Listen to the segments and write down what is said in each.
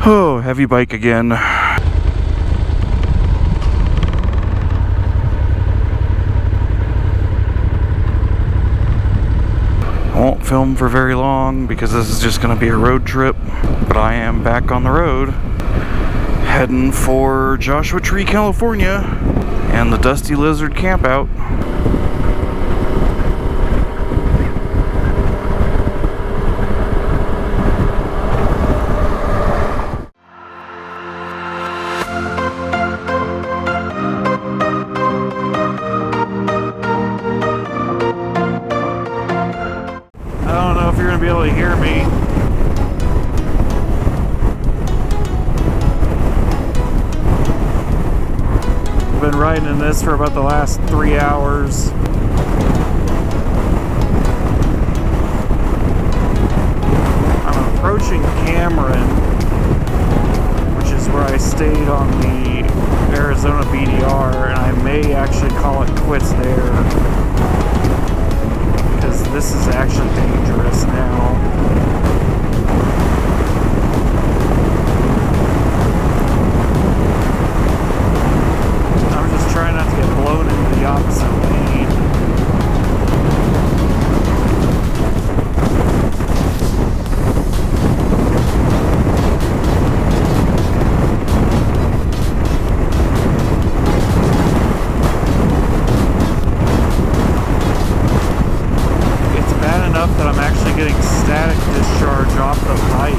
Oh, heavy bike again. I won't film for very long because this is just going to be a road trip, but I am back on the road heading for Joshua Tree, California and the Dusty Lizard Campout. Be able to hear me. I've been riding in this for about the last 3 hours. I'm approaching Cameron, which is where I stayed on the Arizona BDR, and I may actually call it quits there. This is actually dangerous now. I'm just trying not to get blown into the opposite lane. That I'm actually getting static discharge off the bike.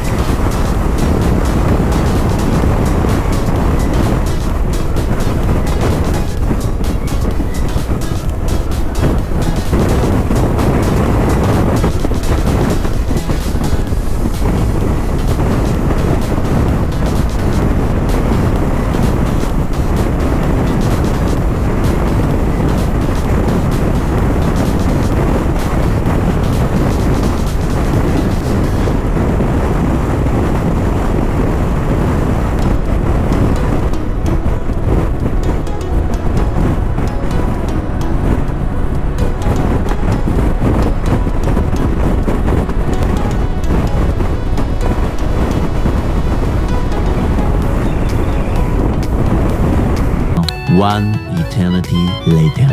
One eternity later.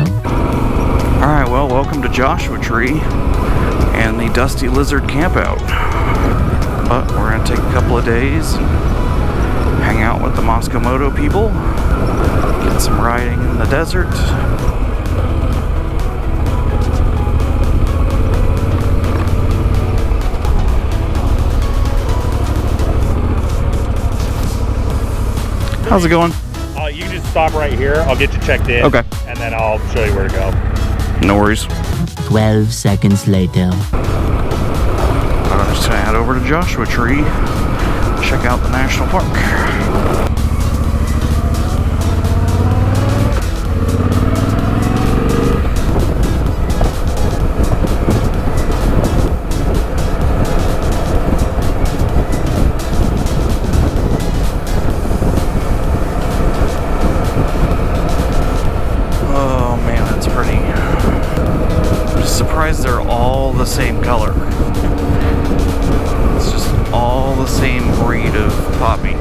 Alright, well, welcome to Joshua Tree and the Dusty Lizard Campout. But we're going to take a couple of days, hang out with the Mosko Moto people, get some riding in the desert. How's it going? You can just stop right here. I'll get you checked in. Okay. And then I'll show you where to go. No worries. 12 seconds later. I'm just gonna head over to Joshua Tree, check out the national park. They're all the same color. It's just all the same breed of poppy.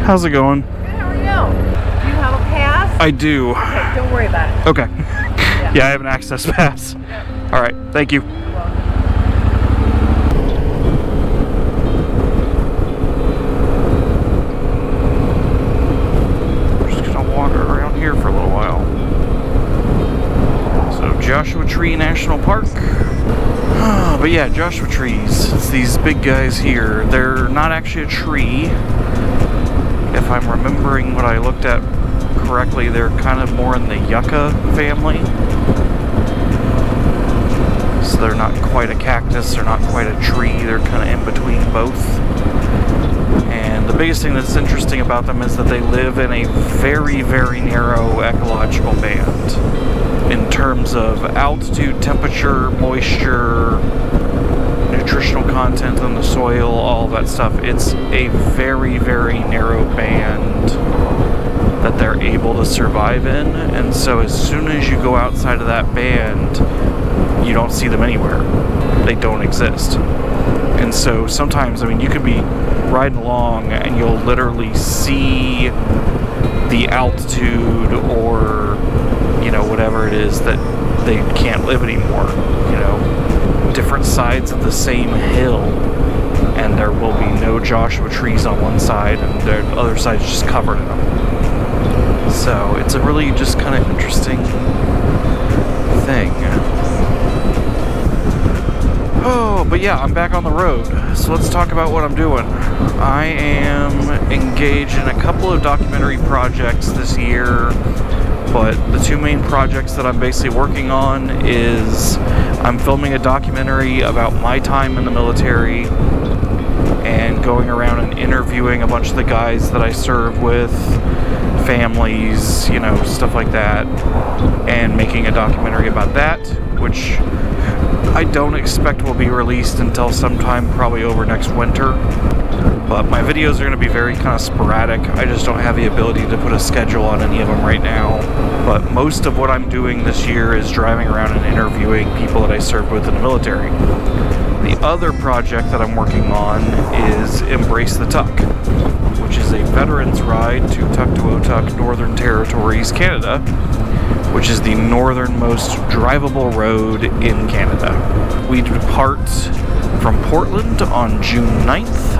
How's it going? Good, how are you? Do you have a pass? I do. Okay, don't worry about it. Okay. Yeah, I have an access pass. Yep. Alright, thank you. For a little while. So Joshua Tree National Park. But yeah, Joshua trees. It's these big guys here. They're not actually a tree. If I'm remembering what I looked at correctly, they're kind of more in the yucca family. So they're not quite a cactus, they're not quite a tree, they're kind of in between both. And the biggest thing that's interesting about them is that they live in a very, very narrow ecological band in terms of altitude, temperature, moisture, nutritional content in the soil, all of that stuff. It's a very, very narrow band that they're able to survive in, and so as soon as you go outside of that band, you don't see them anywhere. they don't exist. And so sometimes, I mean, you could be riding along and you'll literally see the altitude or, you know, whatever it is that they can't live anymore, you know, different sides of the same hill, and there will be no Joshua trees on one side and the other side's just covered in them. So it's a really just kind of interesting thing. Oh, but yeah, I'm back on the road, so let's talk about what I'm doing. I am engaged in a couple of documentary projects this year, but the two main projects that I'm basically working on is I'm filming a documentary about my time in the military and going around and interviewing a bunch of the guys that I serve with, families, you know, stuff like that, and making a documentary about that, which I don't expect will be released until sometime probably over next winter. But my videos are going to be very kind of sporadic. I just don't have the ability to put a schedule on any of them right now. But most of what I'm doing this year is driving around and interviewing people that I served with in the military. The other project that I'm working on is Embrace the Tuck, which is a veterans ride to Tuktoyaktuk, Northern Territories, Canada, which is the northernmost drivable road in Canada. We depart from Portland on June 9th,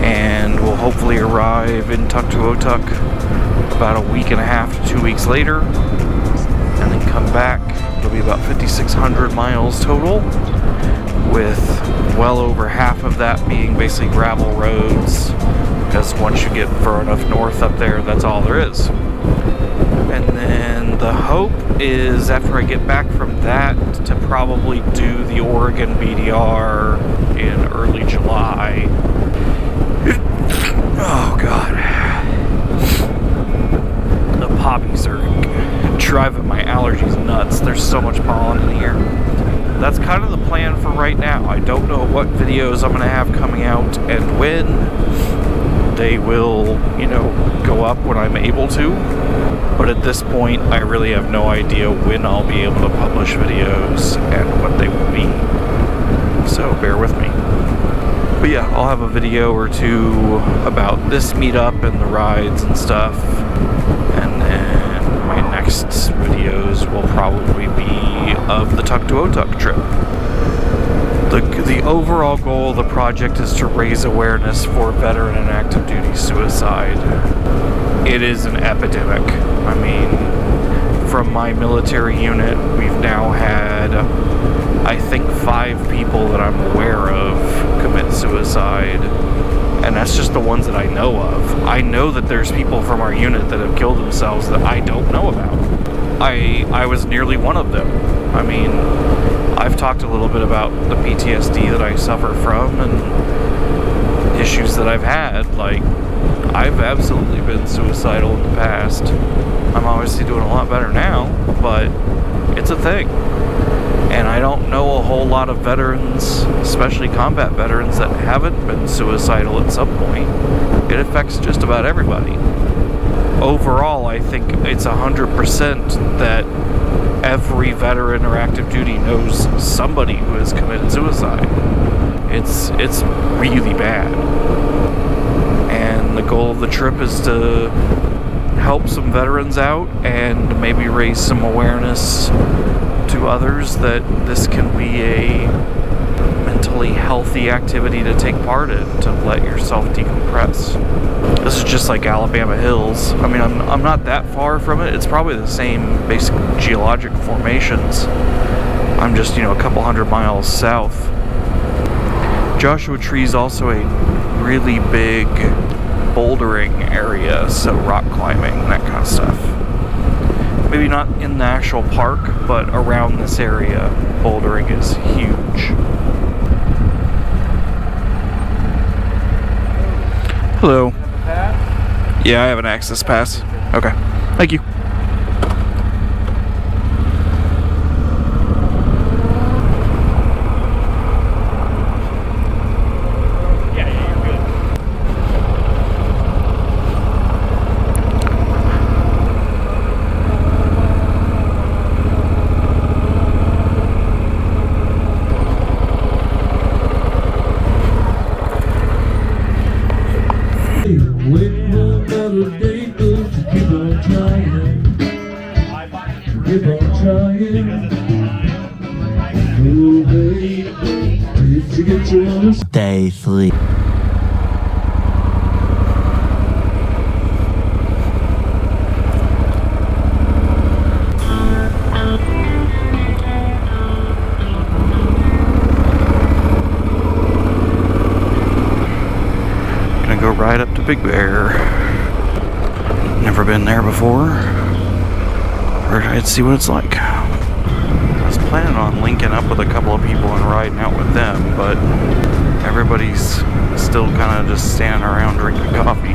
and we'll hopefully arrive in Tuktoyaktuk about a week and a half to 2 weeks later, and then come back. It'll be about 5,600 miles total, with well over half of that being basically gravel roads, because once you get far enough north up there, that's all there is. And then the hope is, after I get back from that, to probably do the Oregon BDR in early July. Oh God. The poppies are driving my allergies nuts. There's so much pollen in here. That's kind of the plan for right now. I don't know what videos I'm going to have coming out and when. They will, you know, go up when I'm able to. But at this point, I really have no idea when I'll be able to publish videos and what they will be. So bear with me. But yeah, I'll have a video or two about this meetup and the rides and stuff. And then my next videos will probably be of the Tuktoyaktuk trip. The overall goal of the project is to raise awareness for veteran and active duty suicide. It is an epidemic. I mean, from my military unit, we've now had, I think, 5 people that I'm aware of commit suicide. And that's just the ones that I know of. I know that there's people from our unit that have killed themselves that I don't know about. I was nearly one of them. I mean, I've talked a little bit about the PTSD that I suffer from and issues that I've had. Like, I've absolutely been suicidal in the past. I'm obviously doing a lot better now, but it's a thing. And I don't know a whole lot of veterans, especially combat veterans, that haven't been suicidal at some point. It affects just about everybody. Overall, I think it's 100% that every veteran or active duty knows somebody who has committed suicide. It's really bad. And the goal of the trip is to help some veterans out and maybe raise some awareness to others that this can be a mentally healthy activity to take part in, to let yourself decompress. This is just like Alabama Hills. I mean, I'm not that far from it. It's probably the same basic geologic formations. I'm just, a couple hundred miles south. Joshua Tree is also a really big bouldering area, so rock climbing, that kind of stuff. Maybe not in the actual park, but around this area, bouldering is huge. Hello. Yeah, I have an access pass. Okay. Thank you. Day 3. Gonna go right up to Big Bear. Never been there before. I'd see what it's like. I was planning on linking up with a couple of people and riding out with them, but everybody's still kind of just standing around drinking coffee.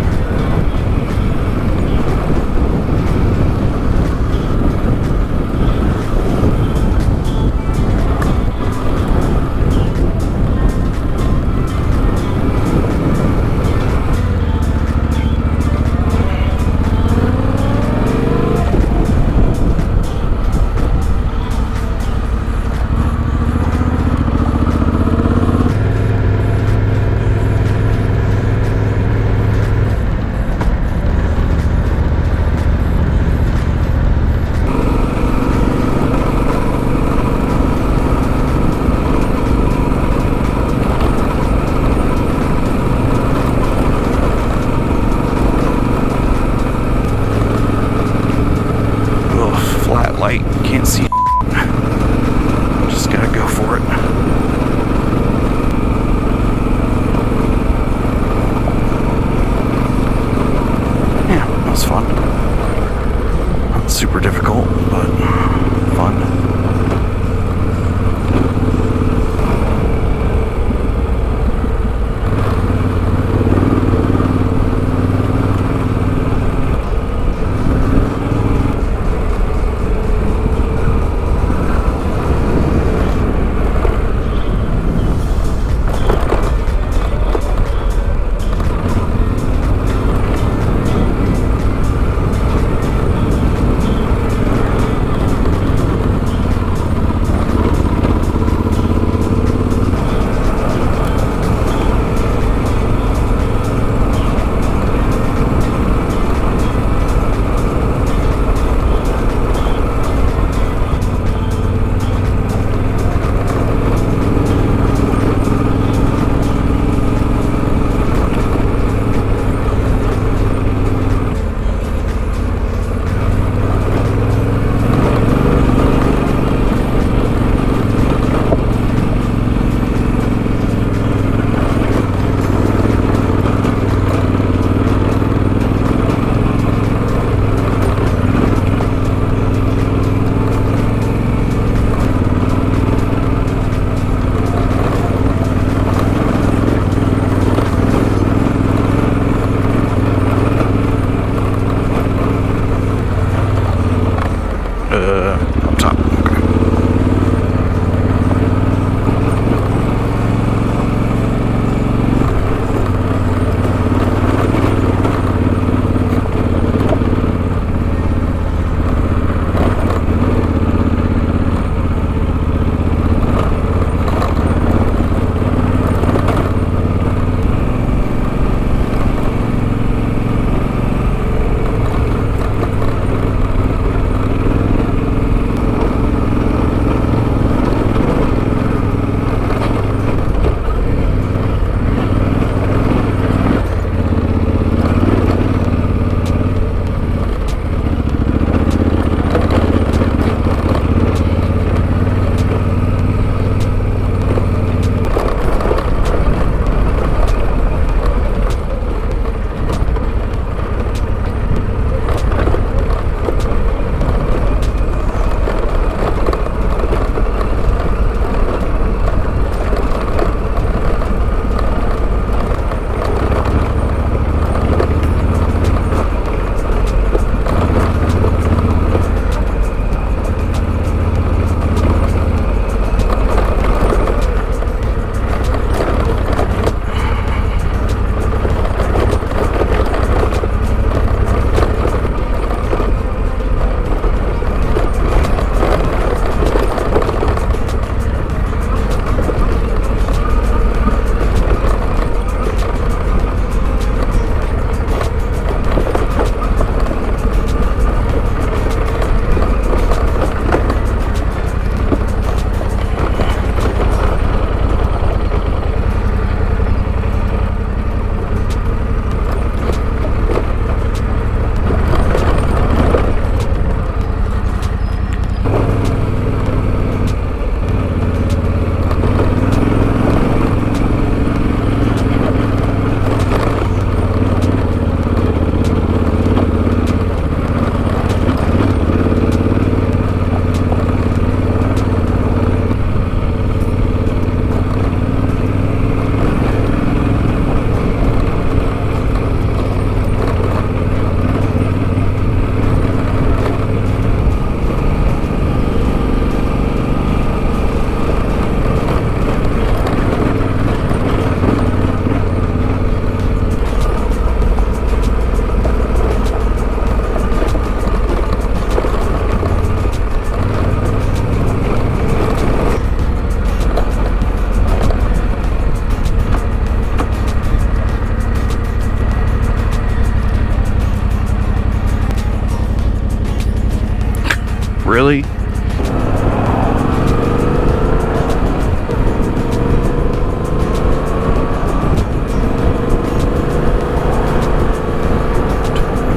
really? Don't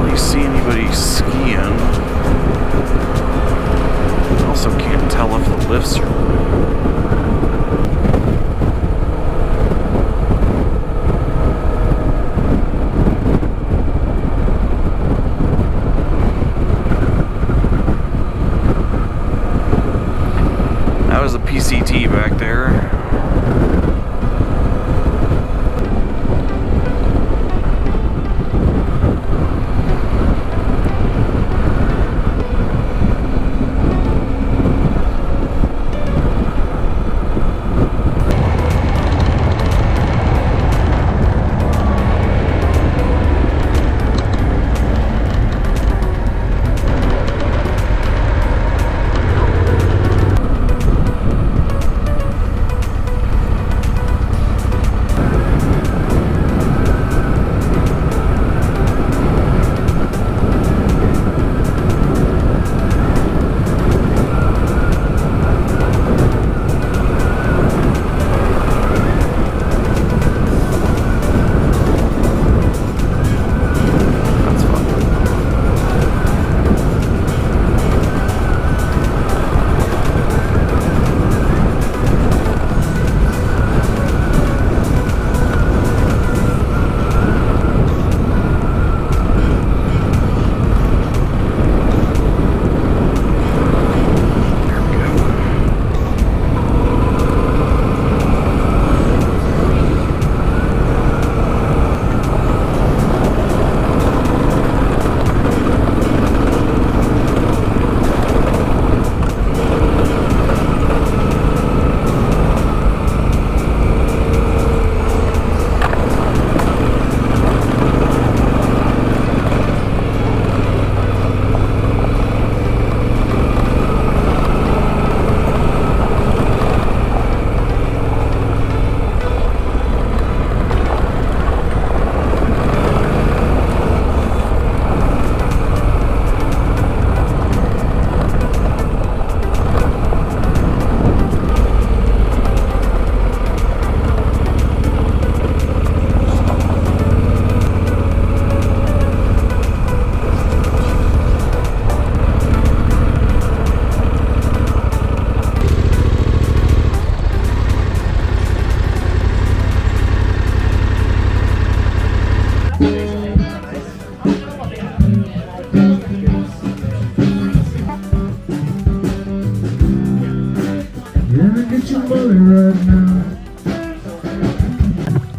really see anybody skiing. I also can't tell if the lifts are... That was a PCT back there.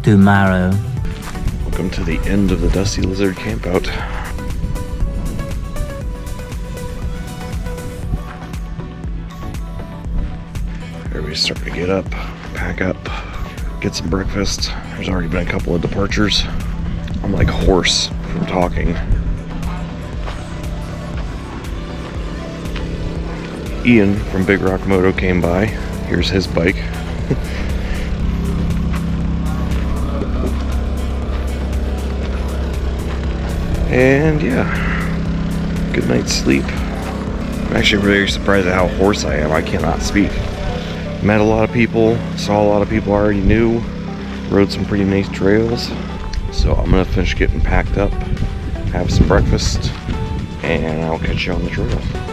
Tomorrow. Welcome to the end of the Dusty Lizard Campout. Everybody's starting to get up, pack up, get some breakfast. There's already been a couple of departures. I'm like hoarse from talking. Ian from Big Rock Moto came by. Here's his bike. And yeah, good night's sleep. I'm actually very surprised at how hoarse I am. I cannot speak. Met a lot of people, saw a lot of people I already knew, rode some pretty nice trails. So I'm gonna finish getting packed up, have some breakfast, and I'll catch you on the trail.